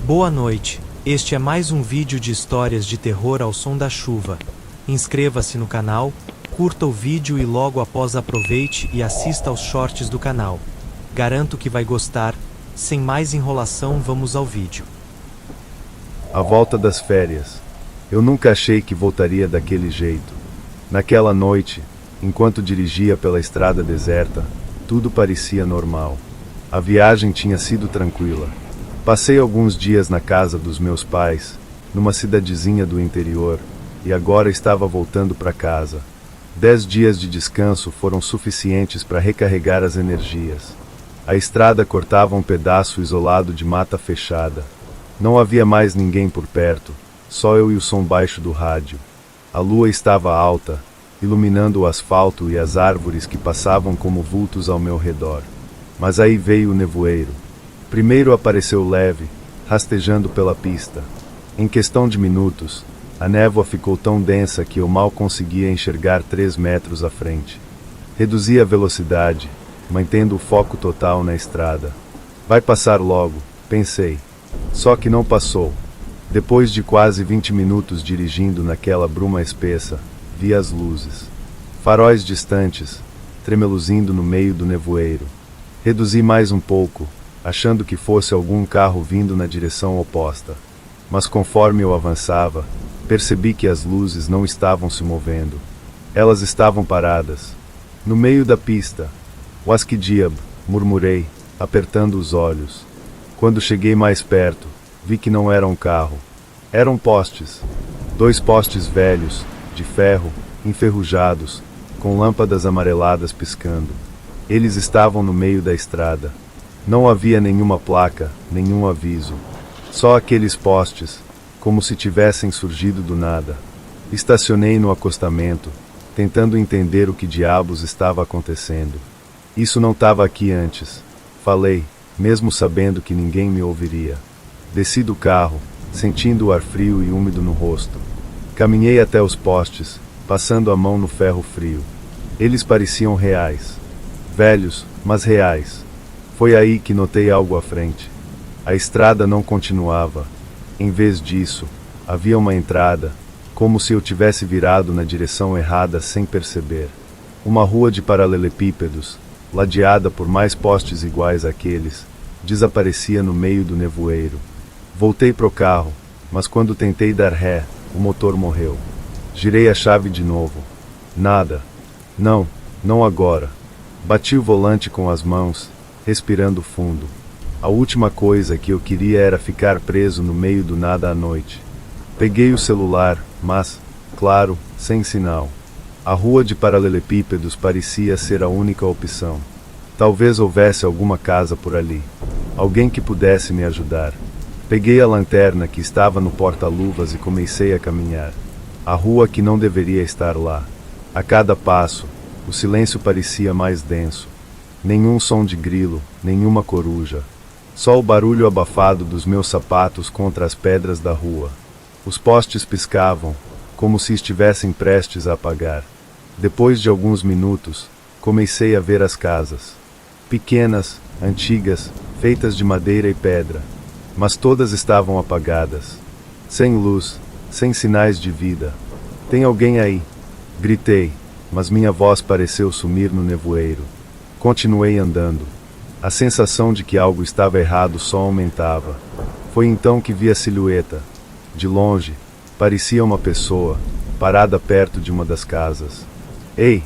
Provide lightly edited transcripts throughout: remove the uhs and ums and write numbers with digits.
Boa noite, este é mais um vídeo de histórias de terror ao som da chuva. Inscreva-se no canal, curta o vídeo e logo após aproveite e assista aos shorts do canal. Garanto que vai gostar. Sem mais enrolação, vamos ao vídeo. A volta das férias. Eu nunca achei que voltaria daquele jeito. Naquela noite, enquanto dirigia pela estrada deserta, tudo parecia normal. A viagem tinha sido tranquila. Passei alguns dias na casa dos meus pais, numa cidadezinha do interior, e agora estava voltando para casa. 10 dias de descanso foram suficientes para recarregar as energias. A estrada cortava um pedaço isolado de mata fechada. Não havia mais ninguém por perto, só eu e o som baixo do rádio. A lua estava alta, iluminando o asfalto e as árvores que passavam como vultos ao meu redor. Mas aí veio o nevoeiro. Primeiro apareceu leve, rastejando pela pista. Em questão de minutos, a névoa ficou tão densa que eu mal conseguia enxergar 3 metros à frente. Reduzi a velocidade, mantendo o foco total na estrada. Vai passar logo, pensei. Só que não passou. Depois de quase 20 minutos dirigindo naquela bruma espessa, vi as luzes. Faróis distantes, tremeluzindo no meio do nevoeiro. Reduzi mais um pouco, achando que fosse algum carro vindo na direção oposta. Mas conforme eu avançava, percebi que as luzes não estavam se movendo. Elas estavam paradas. No meio da pista. Wasquidiab, murmurei, apertando os olhos. Quando cheguei mais perto, vi que não era um carro. Eram postes. 2 postes velhos, de ferro, enferrujados, com lâmpadas amareladas piscando. Eles estavam no meio da estrada. Não havia nenhuma placa, nenhum aviso. Só aqueles postes, como se tivessem surgido do nada. Estacionei no acostamento, tentando entender o que diabos estava acontecendo. Isso não estava aqui antes. Falei, mesmo sabendo que ninguém me ouviria. Desci do carro, sentindo o ar frio e úmido no rosto. Caminhei até os postes, passando a mão no ferro frio. Eles pareciam reais. Velhos, mas reais. Foi aí que notei algo à frente. A estrada não continuava. Em vez disso, havia uma entrada, como se eu tivesse virado na direção errada sem perceber. Uma rua de paralelepípedos, ladeada por mais postes iguais àqueles, desaparecia no meio do nevoeiro. Voltei pro carro, mas quando tentei dar ré, o motor morreu. Girei a chave de novo. Nada. Não agora. Bati o volante com as mãos, respirando fundo. A última coisa que eu queria era ficar preso no meio do nada à noite. Peguei o celular, mas, claro, sem sinal. A rua de paralelepípedos parecia ser a única opção. Talvez houvesse alguma casa por ali. Alguém que pudesse me ajudar. Peguei a lanterna que estava no porta-luvas e comecei a caminhar. A rua que não deveria estar lá. A cada passo, o silêncio parecia mais denso. Nenhum som de grilo, nenhuma coruja. Só o barulho abafado dos meus sapatos contra as pedras da rua. Os postes piscavam, como se estivessem prestes a apagar. Depois de alguns minutos, comecei a ver as casas. Pequenas, antigas, feitas de madeira e pedra. Mas todas estavam apagadas. Sem luz, sem sinais de vida. Tem alguém aí? Gritei, mas minha voz pareceu sumir no nevoeiro. Continuei andando. A sensação de que algo estava errado só aumentava. Foi então que vi a silhueta. De longe, parecia uma pessoa, parada perto de uma das casas. Ei!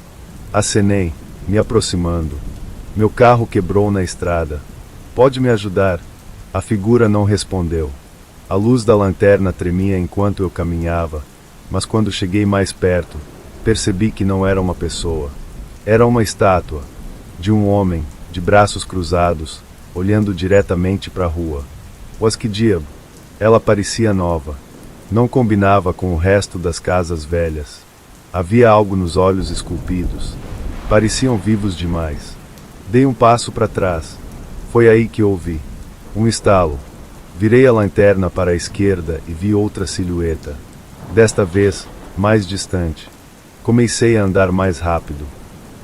Acenei, me aproximando. Meu carro quebrou na estrada. Pode me ajudar? A figura não respondeu. A luz da lanterna tremia enquanto eu caminhava, mas quando cheguei mais perto, percebi que não era uma pessoa. Era uma estátua. De um homem, de braços cruzados, olhando diretamente para a rua. Wasquidiab. Ela parecia nova. Não combinava com o resto das casas velhas. Havia algo nos olhos esculpidos. Pareciam vivos demais. Dei um passo para trás. Foi aí que ouvi. Um estalo. Virei a lanterna para a esquerda e vi outra silhueta. Desta vez, mais distante. Comecei a andar mais rápido.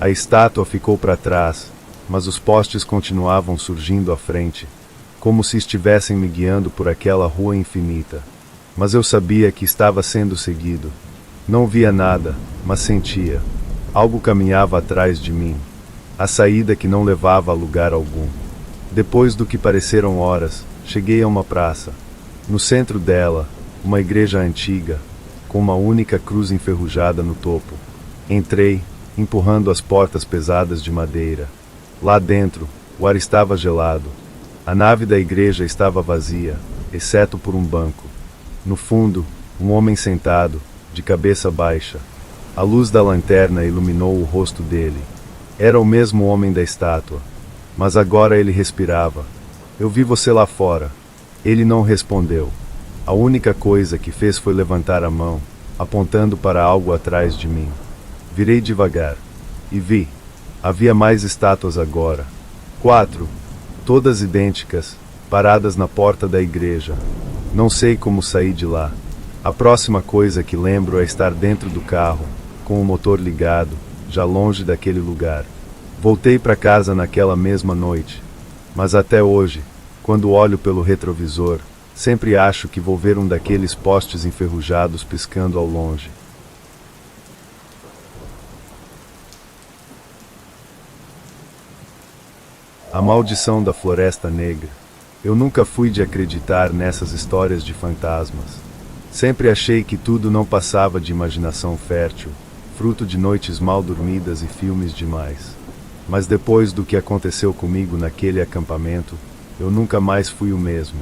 A estátua ficou para trás, mas os postes continuavam surgindo à frente. como se estivessem me guiando por aquela rua infinita. Mas eu sabia que estava sendo seguido. Não via nada, mas sentia. Algo caminhava atrás de mim. A saída que não levava a lugar algum. Depois do que pareceram horas, cheguei a uma praça. No centro dela, uma igreja antiga, com uma única cruz enferrujada no topo. Entrei, empurrando as portas pesadas de madeira. Lá dentro, o ar estava gelado. A nave da igreja estava vazia, exceto por um banco. No fundo, um homem sentado, de cabeça baixa. A luz da lanterna iluminou o rosto dele. Era o mesmo homem da estátua. Mas agora ele respirava. Eu vi você lá fora. Ele não respondeu. A única coisa que fez foi levantar a mão, apontando para algo atrás de mim. Virei devagar. E vi. Havia mais estátuas agora. 4. Todas idênticas, paradas na porta da igreja. Não sei como saí de lá. A próxima coisa que lembro é estar dentro do carro, com o motor ligado, já longe daquele lugar. Voltei para casa naquela mesma noite. Mas até hoje, quando olho pelo retrovisor, sempre acho que vou ver um daqueles postes enferrujados piscando ao longe. A maldição da Floresta Negra. Eu nunca fui de acreditar nessas histórias de fantasmas. Sempre achei que tudo não passava de imaginação fértil, fruto de noites mal dormidas e filmes demais. Mas depois do que aconteceu comigo naquele acampamento, eu nunca mais fui o mesmo.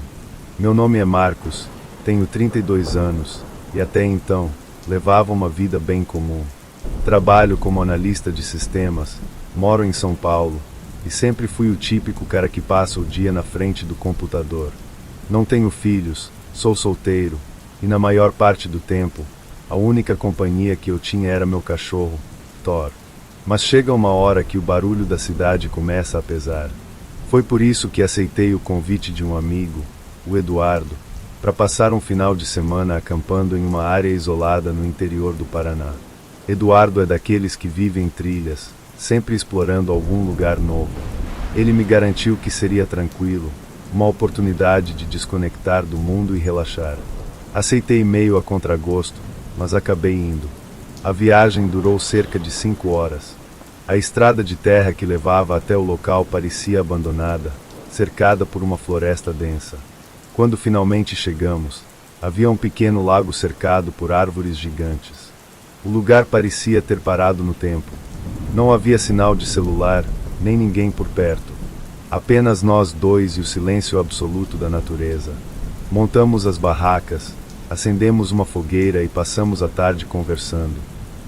Meu nome é Marcos, tenho 32 anos, e até então, levava uma vida bem comum. Trabalho como analista de sistemas, moro em São Paulo, e sempre fui o típico cara que passa o dia na frente do computador. Não tenho filhos, sou solteiro, e na maior parte do tempo, a única companhia que eu tinha era meu cachorro, Thor. Mas chega uma hora que o barulho da cidade começa a pesar. Foi por isso que aceitei o convite de um amigo, o Eduardo, para passar um final de semana acampando em uma área isolada no interior do Paraná. Eduardo é daqueles que vivem em trilhas, sempre explorando algum lugar novo. Ele me garantiu que seria tranquilo, uma oportunidade de desconectar do mundo e relaxar. Aceitei meio a contragosto, mas acabei indo. A viagem durou cerca de 5 horas. A estrada de terra que levava até o local parecia abandonada, cercada por uma floresta densa. Quando finalmente chegamos, havia um pequeno lago cercado por árvores gigantes. O lugar parecia ter parado no tempo. Não havia sinal de celular, nem ninguém por perto. Apenas nós dois e o silêncio absoluto da natureza. Montamos as barracas, acendemos uma fogueira e passamos a tarde conversando.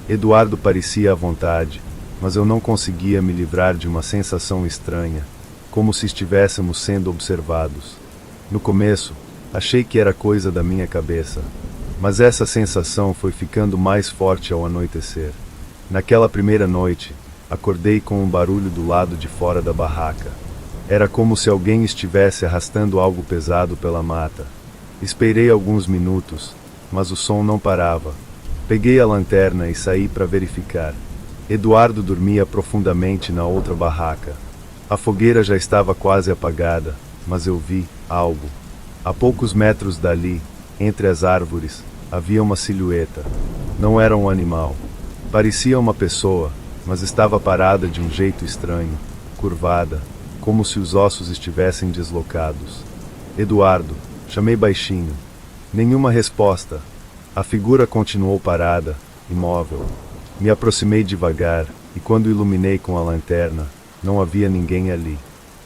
Eduardo parecia à vontade, mas eu não conseguia me livrar de uma sensação estranha, como se estivéssemos sendo observados. No começo, achei que era coisa da minha cabeça, mas essa sensação foi ficando mais forte ao anoitecer. Naquela primeira noite, acordei com um barulho do lado de fora da barraca. Era como se alguém estivesse arrastando algo pesado pela mata. Esperei alguns minutos, mas o som não parava. Peguei a lanterna e saí para verificar. Eduardo dormia profundamente na outra barraca. A fogueira já estava quase apagada, mas eu vi algo. A poucos metros dali, entre as árvores, havia uma silhueta. Não era um animal. Parecia uma pessoa, mas estava parada de um jeito estranho, curvada, como se os ossos estivessem deslocados. Eduardo, chamei baixinho. Nenhuma resposta. A figura continuou parada, imóvel. Me aproximei devagar, e quando iluminei com a lanterna, não havia ninguém ali.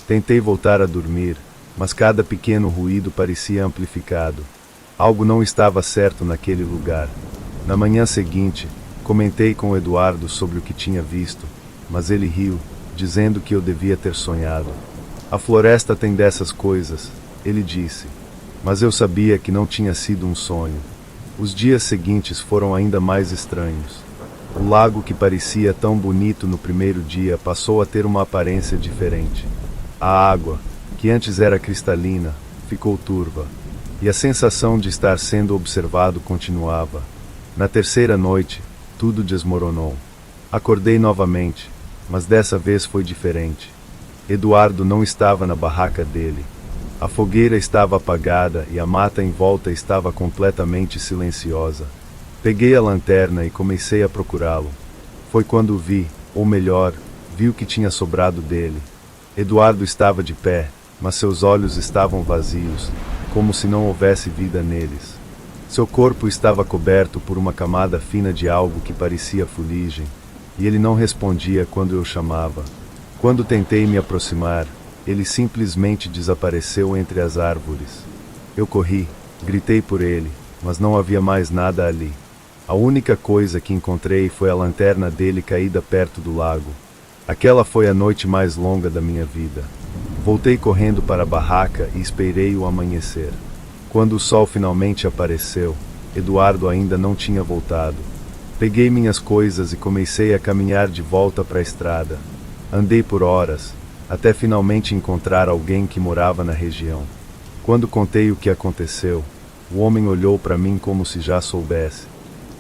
Tentei voltar a dormir, mas cada pequeno ruído parecia amplificado. Algo não estava certo naquele lugar. Na manhã seguinte, comentei com Eduardo sobre o que tinha visto, mas ele riu, dizendo que eu devia ter sonhado. A floresta tem dessas coisas, ele disse, mas eu sabia que não tinha sido um sonho. Os dias seguintes foram ainda mais estranhos. O lago que parecia tão bonito no primeiro dia passou a ter uma aparência diferente. A água, que antes era cristalina, ficou turva, e a sensação de estar sendo observado continuava. Na terceira noite, tudo desmoronou. Acordei novamente, mas dessa vez foi diferente. Eduardo não estava na barraca dele. A fogueira estava apagada e a mata em volta estava completamente silenciosa. Peguei a lanterna e comecei a procurá-lo. Foi quando vi, ou melhor, vi o que tinha sobrado dele. Eduardo estava de pé, mas seus olhos estavam vazios, como se não houvesse vida neles. Seu corpo estava coberto por uma camada fina de algo que parecia fuligem, e ele não respondia quando eu chamava. Quando tentei me aproximar, ele simplesmente desapareceu entre as árvores. Eu corri, gritei por ele, mas não havia mais nada ali. A única coisa que encontrei foi a lanterna dele caída perto do lago. Aquela foi a noite mais longa da minha vida. Voltei correndo para a barraca e esperei o amanhecer. Quando o sol finalmente apareceu, Eduardo ainda não tinha voltado. Peguei minhas coisas e comecei a caminhar de volta para a estrada. Andei por horas, até finalmente encontrar alguém que morava na região. Quando contei o que aconteceu, o homem olhou para mim como se já soubesse.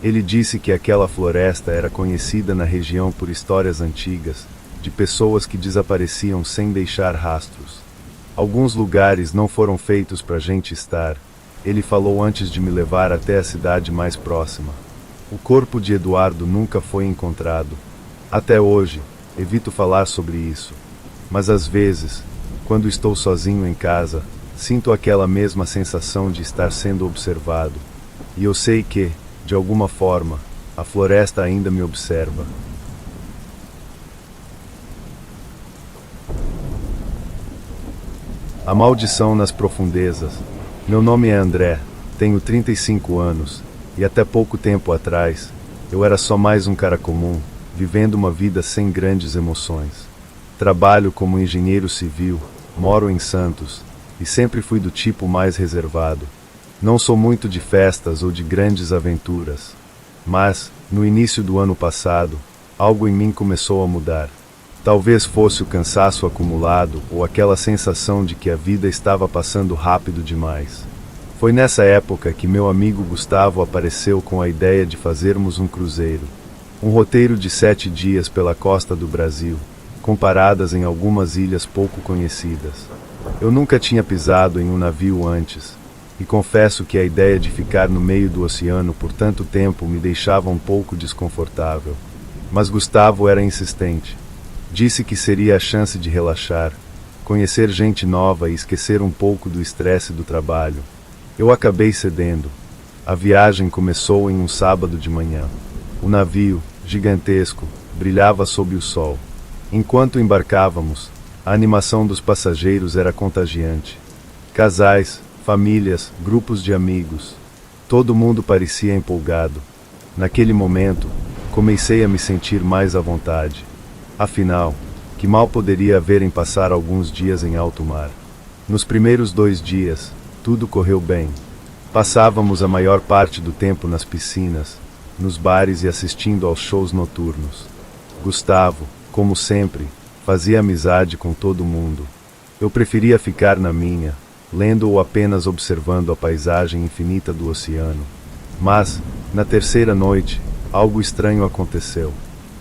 Ele disse que aquela floresta era conhecida na região por histórias antigas, de pessoas que desapareciam sem deixar rastros. Alguns lugares não foram feitos para a gente estar, ele falou antes de me levar até a cidade mais próxima. O corpo de Eduardo nunca foi encontrado. Até hoje, evito falar sobre isso. Mas às vezes, quando estou sozinho em casa, sinto aquela mesma sensação de estar sendo observado. E eu sei que, de alguma forma, a floresta ainda me observa. A maldição nas profundezas. Meu nome é André, tenho 35 anos, e até pouco tempo atrás, eu era só mais um cara comum, vivendo uma vida sem grandes emoções. Trabalho como engenheiro civil, moro em Santos, e sempre fui do tipo mais reservado. Não sou muito de festas ou de grandes aventuras. Mas, no início do ano passado, algo em mim começou a mudar. Talvez fosse o cansaço acumulado ou aquela sensação de que a vida estava passando rápido demais. Foi nessa época que meu amigo Gustavo apareceu com a ideia de fazermos um cruzeiro. Um roteiro de 7 dias pela costa do Brasil, com paradas em algumas ilhas pouco conhecidas. Eu nunca tinha pisado em um navio antes, e confesso que a ideia de ficar no meio do oceano por tanto tempo me deixava um pouco desconfortável. Mas Gustavo era insistente. Disse que seria a chance de relaxar, conhecer gente nova e esquecer um pouco do estresse do trabalho. Eu acabei cedendo. A viagem começou em um sábado de manhã. O navio, gigantesco, brilhava sob o sol. Enquanto embarcávamos, a animação dos passageiros era contagiante. Casais, famílias, grupos de amigos. Todo mundo parecia empolgado. Naquele momento, comecei a me sentir mais à vontade. Afinal, que mal poderia haver em passar alguns dias em alto mar? Nos primeiros 2 dias, tudo correu bem. Passávamos a maior parte do tempo nas piscinas, nos bares e assistindo aos shows noturnos. Gustavo, como sempre, fazia amizade com todo mundo. Eu preferia ficar na minha, lendo ou apenas observando a paisagem infinita do oceano. Mas, na terceira noite, algo estranho aconteceu.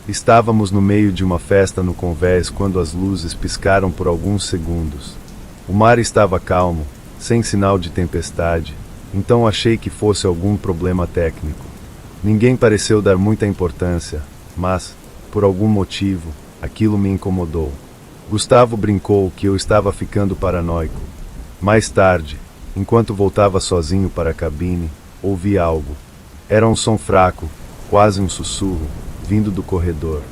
Estávamos no meio de uma festa no convés quando as luzes piscaram por alguns segundos. O mar estava calmo, sem sinal de tempestade, então achei que fosse algum problema técnico. Ninguém pareceu dar muita importância, mas, por algum motivo, aquilo me incomodou. Gustavo brincou que eu estava ficando paranoico. Mais tarde, enquanto voltava sozinho para a cabine, ouvi algo. Era um som fraco, quase um sussurro, vindo do corredor.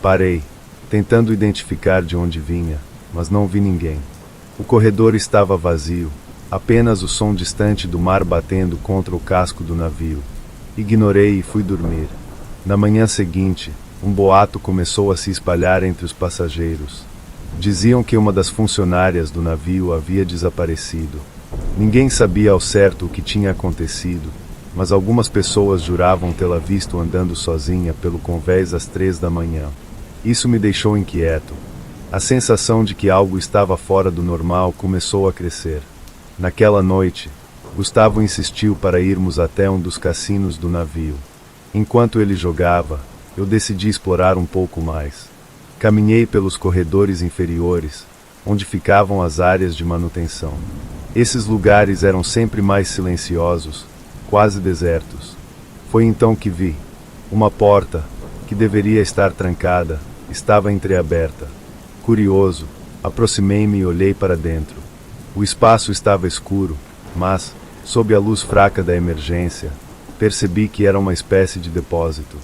Parei, tentando identificar de onde vinha, mas não vi ninguém. O corredor estava vazio, apenas o som distante do mar batendo contra o casco do navio. Ignorei e fui dormir. Na manhã seguinte, um boato começou a se espalhar entre os passageiros. Diziam que uma das funcionárias do navio havia desaparecido. Ninguém sabia ao certo o que tinha acontecido, mas algumas pessoas juravam tê-la visto andando sozinha pelo convés às 3 da manhã. Isso me deixou inquieto. A sensação de que algo estava fora do normal começou a crescer. Naquela noite, Gustavo insistiu para irmos até um dos cassinos do navio. Enquanto ele jogava, eu decidi explorar um pouco mais. Caminhei pelos corredores inferiores, onde ficavam as áreas de manutenção. Esses lugares eram sempre mais silenciosos, quase desertos. Foi então que vi. Uma porta, que deveria estar trancada, estava entreaberta. Curioso, aproximei-me e olhei para dentro. O espaço estava escuro, mas, sob a luz fraca da emergência, percebi que era uma espécie de depósito.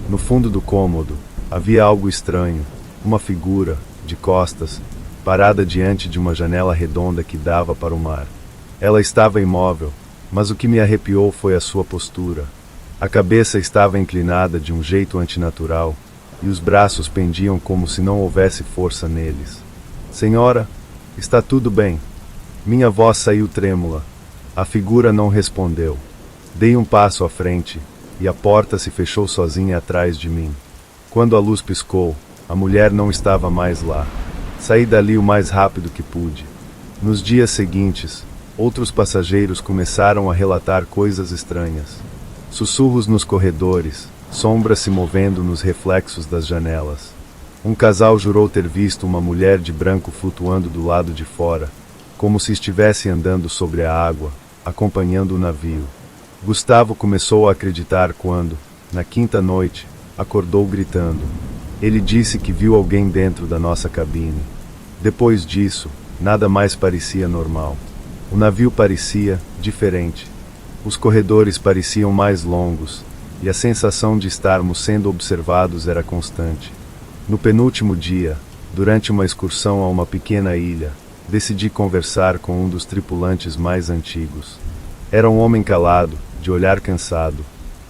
No fundo do cômodo, havia algo estranho, uma figura, de costas, parada diante de uma janela redonda que dava para o mar. Ela estava imóvel, mas o que me arrepiou foi a sua postura. A cabeça estava inclinada de um jeito antinatural, e os braços pendiam como se não houvesse força neles. Senhora, está tudo bem? Minha voz saiu trêmula. A figura não respondeu. Dei um passo à frente, e a porta se fechou sozinha atrás de mim. Quando a luz piscou, a mulher não estava mais lá. Saí dali o mais rápido que pude. Nos dias seguintes, outros passageiros começaram a relatar coisas estranhas. Sussurros nos corredores, sombras se movendo nos reflexos das janelas. Um casal jurou ter visto uma mulher de branco flutuando do lado de fora, como se estivesse andando sobre a água, acompanhando o navio. Gustavo começou a acreditar quando, na quinta noite, acordou gritando. Ele disse que viu alguém dentro da nossa cabine. Depois disso, nada mais parecia normal. O navio parecia diferente. Os corredores pareciam mais longos, e a sensação de estarmos sendo observados era constante. No penúltimo dia, durante uma excursão a uma pequena ilha, decidi conversar com um dos tripulantes mais antigos. Era um homem calado, de olhar cansado.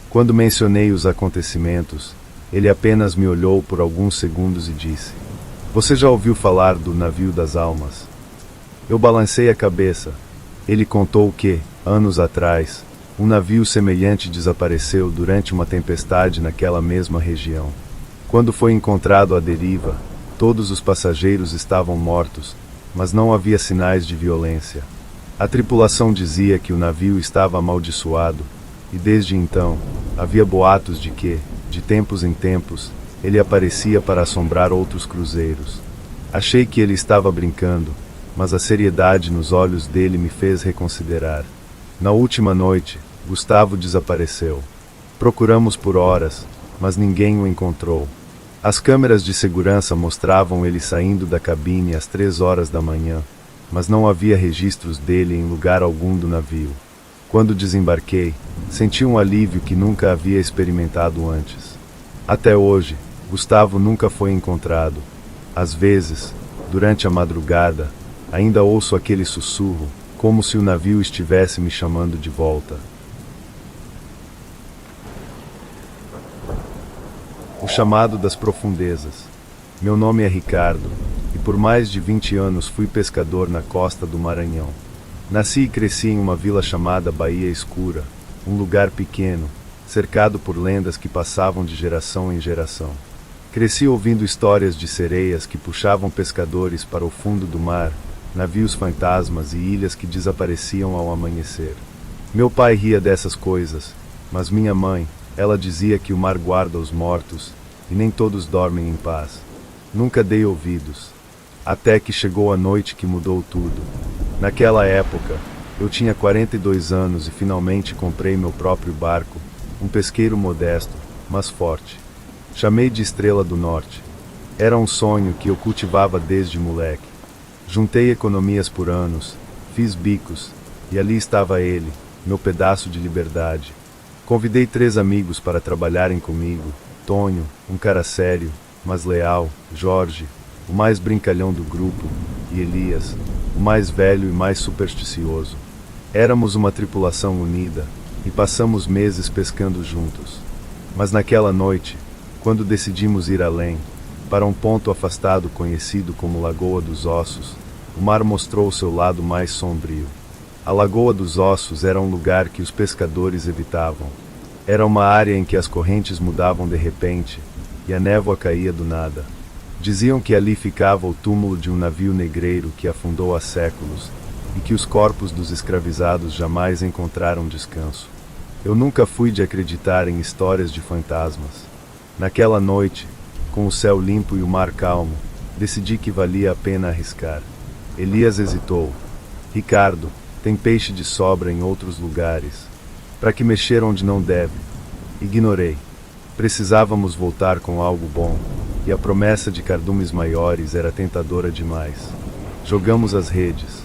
Quando mencionei os acontecimentos, ele apenas me olhou por alguns segundos e disse: "Você já ouviu falar do navio das almas?" Eu balancei a cabeça. Ele contou que, anos atrás, um navio semelhante desapareceu durante uma tempestade naquela mesma região. Quando foi encontrado à deriva, todos os passageiros estavam mortos, mas não havia sinais de violência. A tripulação dizia que o navio estava amaldiçoado, e desde então, havia boatos de que, de tempos em tempos, ele aparecia para assombrar outros cruzeiros. Achei que ele estava brincando, mas a seriedade nos olhos dele me fez reconsiderar. Na última noite, Gustavo desapareceu. Procuramos por horas, mas ninguém o encontrou. As câmeras de segurança mostravam ele saindo da cabine às 3 horas da manhã, mas não havia registros dele em lugar algum do navio. Quando desembarquei, senti um alívio que nunca havia experimentado antes. Até hoje, Gustavo nunca foi encontrado. Às vezes, durante a madrugada, ainda ouço aquele sussurro, como se o navio estivesse me chamando de volta. O chamado das profundezas. Meu nome é Ricardo, e por mais de 20 anos fui pescador na costa do Maranhão. Nasci e cresci em uma vila chamada Baía Escura, um lugar pequeno, cercado por lendas que passavam de geração em geração. Cresci ouvindo histórias de sereias que puxavam pescadores para o fundo do mar, navios fantasmas e ilhas que desapareciam ao amanhecer. Meu pai ria dessas coisas, mas minha mãe, ela dizia que o mar guarda os mortos, e nem todos dormem em paz. Nunca dei ouvidos. Até que chegou a noite que mudou tudo. Naquela época, eu tinha 42 anos e finalmente comprei meu próprio barco, um pesqueiro modesto, mas forte. Chamei de Estrela do Norte. Era um sonho que eu cultivava desde moleque. Juntei economias por anos, fiz bicos, e ali estava ele, meu pedaço de liberdade. Convidei 3 amigos para trabalharem comigo: Tonho, um cara sério, mas leal; Jorge, o mais brincalhão do grupo; e Elias, o mais velho e mais supersticioso. Éramos uma tripulação unida, e passamos meses pescando juntos. Mas naquela noite, quando decidimos ir além, para um ponto afastado conhecido como Lagoa dos Ossos, o mar mostrou seu lado mais sombrio. A Lagoa dos Ossos era um lugar que os pescadores evitavam. Era uma área em que as correntes mudavam de repente, e a névoa caía do nada. Diziam que ali ficava o túmulo de um navio negreiro que afundou há séculos, e que os corpos dos escravizados jamais encontraram descanso. Eu nunca fui de acreditar em histórias de fantasmas. Naquela noite, com o céu limpo e o mar calmo, decidi que valia a pena arriscar. Elias hesitou. Ricardo, tem peixe de sobra em outros lugares. Para que mexer onde não deve? Ignorei. Precisávamos voltar com algo bom, e a promessa de cardumes maiores era tentadora demais. Jogamos as redes.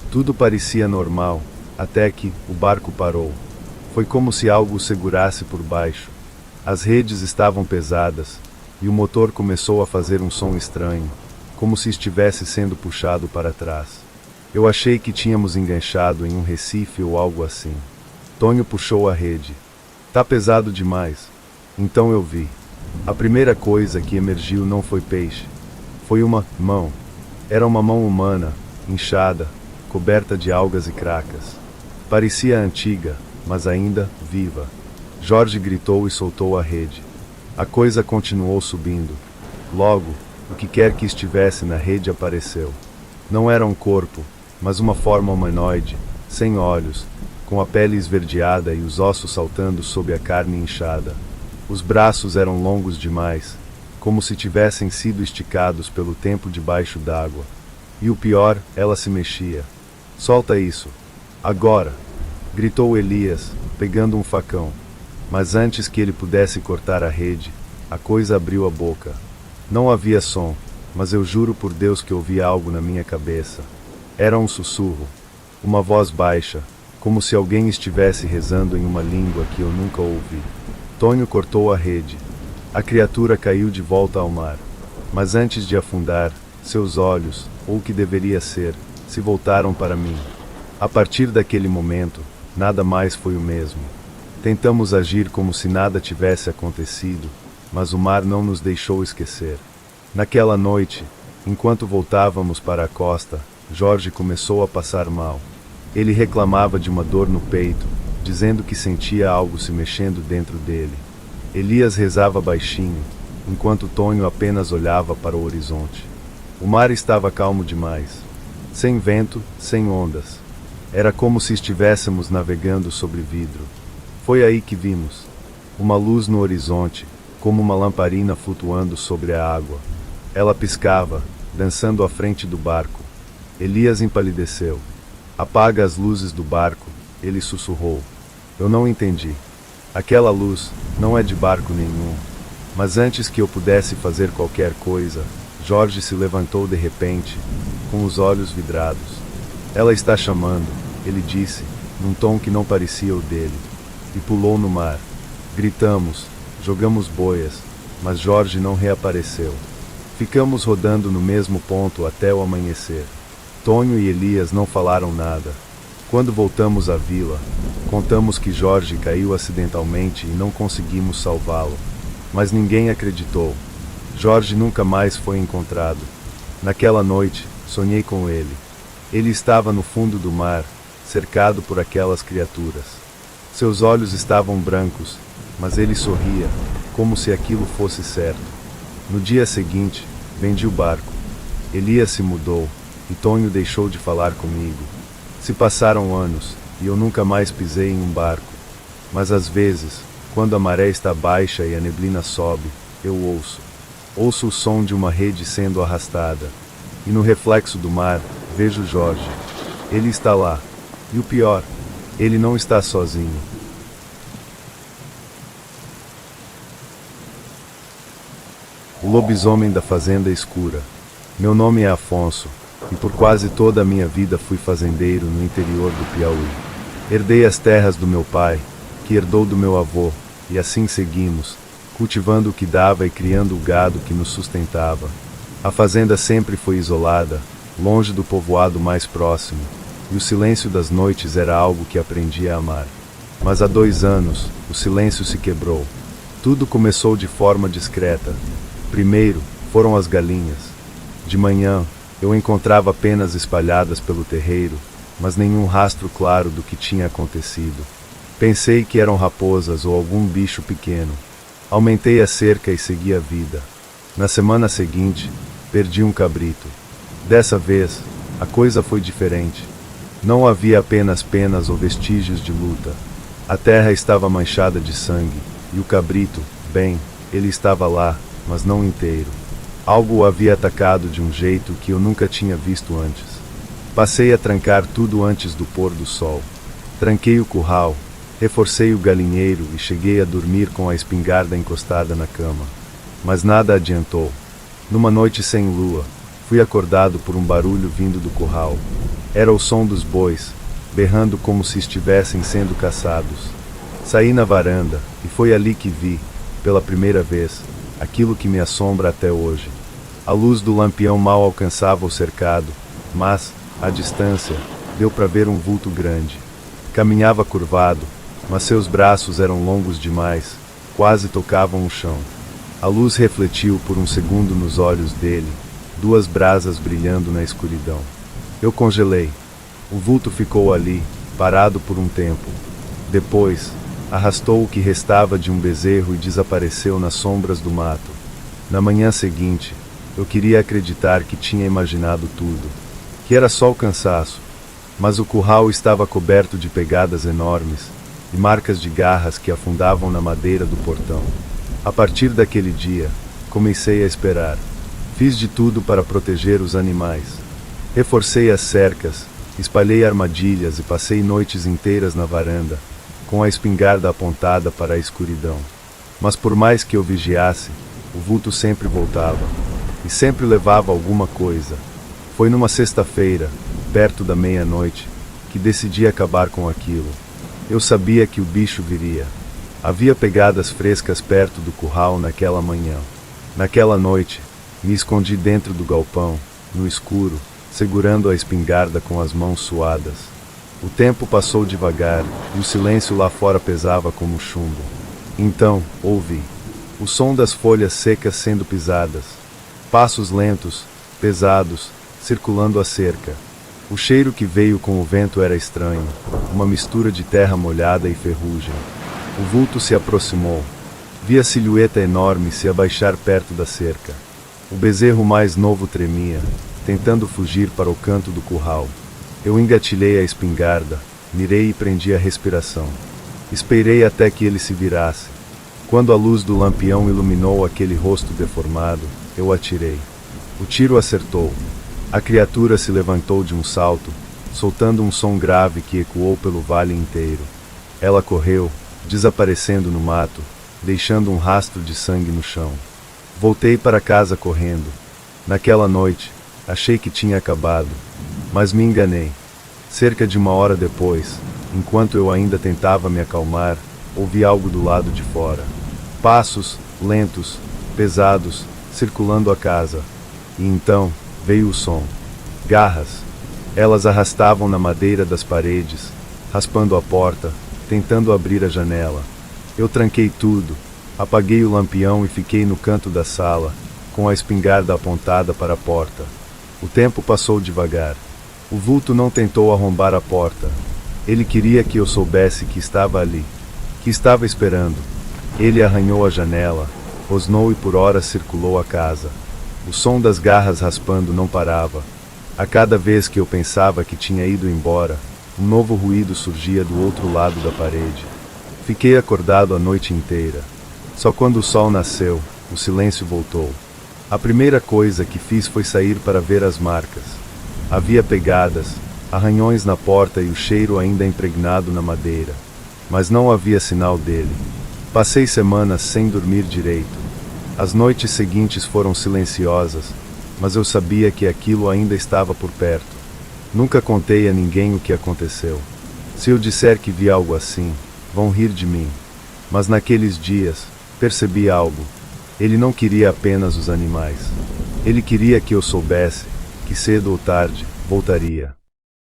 Tudo parecia normal, até que o barco parou. Foi como se algo o segurasse por baixo. As redes estavam pesadas, e o motor começou a fazer um som estranho, como se estivesse sendo puxado para trás. Eu achei que tínhamos enganchado em um recife ou algo assim. Tonho puxou a rede. Tá pesado demais. Então eu vi. A primeira coisa que emergiu não foi peixe. Foi uma mão. Era uma mão humana, inchada, coberta de algas e cracas. Parecia antiga, mas ainda viva. Jorge gritou e soltou a rede. A coisa continuou subindo. Logo, o que quer que estivesse na rede apareceu. Não era um corpo, mas uma forma humanoide, sem olhos, com a pele esverdeada e os ossos saltando sob a carne inchada. Os braços eram longos demais, como se tivessem sido esticados pelo tempo debaixo d'água. E o pior, ela se mexia. Solta isso. Agora! Gritou Elias, pegando um facão. Mas antes que ele pudesse cortar a rede, a coisa abriu a boca. Não havia som, mas eu juro por Deus que ouvi algo na minha cabeça. Era um sussurro, uma voz baixa, como se alguém estivesse rezando em uma língua que eu nunca ouvi. Tonho cortou a rede. A criatura caiu de volta ao mar. Mas antes de afundar, seus olhos, ou o que deveria ser, se voltaram para mim. A partir daquele momento, nada mais foi o mesmo. Tentamos agir como se nada tivesse acontecido, mas o mar não nos deixou esquecer. Naquela noite, enquanto voltávamos para a costa, Jorge começou a passar mal. Ele reclamava de uma dor no peito, dizendo que sentia algo se mexendo dentro dele. Elias rezava baixinho, enquanto Tonho apenas olhava para o horizonte. O mar estava calmo demais. Sem vento, sem ondas. Era como se estivéssemos navegando sobre vidro. Foi aí que vimos uma luz no horizonte, como uma lamparina flutuando sobre a água. Ela piscava, dançando à frente do barco. Elias empalideceu. Apaga as luzes do barco, ele sussurrou. Eu não entendi. Aquela luz não é de barco nenhum. Mas antes que eu pudesse fazer qualquer coisa, Jorge se levantou de repente, com os olhos vidrados. Ela está chamando, ele disse, num tom que não parecia o dele, e pulou no mar. Gritamos, jogamos boias, mas Jorge não reapareceu. Ficamos rodando no mesmo ponto até o amanhecer. Tonho e Elias não falaram nada. Quando voltamos à vila, contamos que Jorge caiu acidentalmente e não conseguimos salvá-lo. Mas ninguém acreditou. Jorge nunca mais foi encontrado. Naquela noite, sonhei com ele. Ele estava no fundo do mar, cercado por aquelas criaturas. Seus olhos estavam brancos, mas ele sorria, como se aquilo fosse certo. No dia seguinte, vendi o barco. Elias se mudou, e Tonho deixou de falar comigo. Se passaram anos, e eu nunca mais pisei em um barco. Mas às vezes, quando a maré está baixa e a neblina sobe, eu ouço. Ouço o som de uma rede sendo arrastada. E no reflexo do mar, vejo Jorge. Ele está lá. E o pior, ele não está sozinho. O lobisomem da fazenda escura. Meu nome é Afonso, e por quase toda a minha vida fui fazendeiro no interior do Piauí. Herdei as terras do meu pai, que herdou do meu avô, e assim seguimos, cultivando o que dava e criando o gado que nos sustentava. A fazenda sempre foi isolada, longe do povoado mais próximo, e o silêncio das noites era algo que aprendi a amar. Mas há 2 anos, o silêncio se quebrou. Tudo começou de forma discreta. Primeiro, foram as galinhas. De manhã, eu encontrava apenas espalhadas pelo terreiro, mas nenhum rastro claro do que tinha acontecido. Pensei que eram raposas ou algum bicho pequeno. Aumentei a cerca e segui a vida. Na semana seguinte, perdi um cabrito. Dessa vez, a coisa foi diferente. Não havia apenas penas ou vestígios de luta. A terra estava manchada de sangue, e o cabrito, bem, ele estava lá, mas não inteiro. Algo o havia atacado de um jeito que eu nunca tinha visto antes. Passei a trancar tudo antes do pôr do sol. Tranquei o curral, reforcei o galinheiro e cheguei a dormir com a espingarda encostada na cama. Mas nada adiantou. Numa noite sem lua, fui acordado por um barulho vindo do curral. Era o som dos bois, berrando como se estivessem sendo caçados. Saí na varanda, e foi ali que vi, pela primeira vez, aquilo que me assombra até hoje. A luz do lampião mal alcançava o cercado, mas, à distância, deu para ver um vulto grande. Caminhava curvado, mas seus braços eram longos demais, quase tocavam o chão. A luz refletiu por um segundo nos olhos dele, duas brasas brilhando na escuridão. Eu congelei. O vulto ficou ali, parado por um tempo. Depois, arrastou o que restava de um bezerro e desapareceu nas sombras do mato. Na manhã seguinte, eu queria acreditar que tinha imaginado tudo, que era só o cansaço, mas o curral estava coberto de pegadas enormes e marcas de garras que afundavam na madeira do portão. A partir daquele dia, comecei a esperar. Fiz de tudo para proteger os animais. Reforcei as cercas, espalhei armadilhas e passei noites inteiras na varanda, com a espingarda apontada para a escuridão. Mas por mais que eu vigiasse, o vulto sempre voltava, e sempre levava alguma coisa. Foi numa sexta-feira, perto da meia-noite, que decidi acabar com aquilo. Eu sabia que o bicho viria. Havia pegadas frescas perto do curral naquela manhã. Naquela noite, me escondi dentro do galpão, no escuro, segurando a espingarda com as mãos suadas. O tempo passou devagar, e o silêncio lá fora pesava como chumbo. Então, ouvi o som das folhas secas sendo pisadas, passos lentos, pesados, circulando a cerca. O cheiro que veio com o vento era estranho, uma mistura de terra molhada e ferrugem. O vulto se aproximou. Vi a silhueta enorme se abaixar perto da cerca. O bezerro mais novo tremia, tentando fugir para o canto do curral. Eu engatilhei a espingarda, mirei e prendi a respiração. Esperei até que ele se virasse. Quando a luz do lampião iluminou aquele rosto deformado, eu atirei. O tiro acertou. A criatura se levantou de um salto, soltando um som grave que ecoou pelo vale inteiro. Ela correu, desaparecendo no mato, deixando um rastro de sangue no chão. Voltei para casa correndo. Naquela noite, achei que tinha acabado, mas me enganei. Cerca de uma hora depois, enquanto eu ainda tentava me acalmar, ouvi algo do lado de fora. Passos, lentos, pesados, circulando a casa. E então, veio o som. Garras. Elas arrastavam na madeira das paredes, raspando a porta, tentando abrir a janela. Eu tranquei tudo, apaguei o lampião e fiquei no canto da sala, com a espingarda apontada para a porta. O tempo passou devagar. O vulto não tentou arrombar a porta. Ele queria que eu soubesse que estava ali, que estava esperando. Ele arranhou a janela, rosnou e por horas circulou a casa. O som das garras raspando não parava. A cada vez que eu pensava que tinha ido embora, um novo ruído surgia do outro lado da parede. Fiquei acordado a noite inteira. Só quando o sol nasceu, o silêncio voltou. A primeira coisa que fiz foi sair para ver as marcas. Havia pegadas, arranhões na porta e o cheiro ainda impregnado na madeira. Mas não havia sinal dele. Passei semanas sem dormir direito. As noites seguintes foram silenciosas, mas eu sabia que aquilo ainda estava por perto. Nunca contei a ninguém o que aconteceu. Se eu disser que vi algo assim, vão rir de mim. Mas naqueles dias, percebi algo. Ele não queria apenas os animais. Ele queria que eu soubesse que cedo ou tarde voltaria.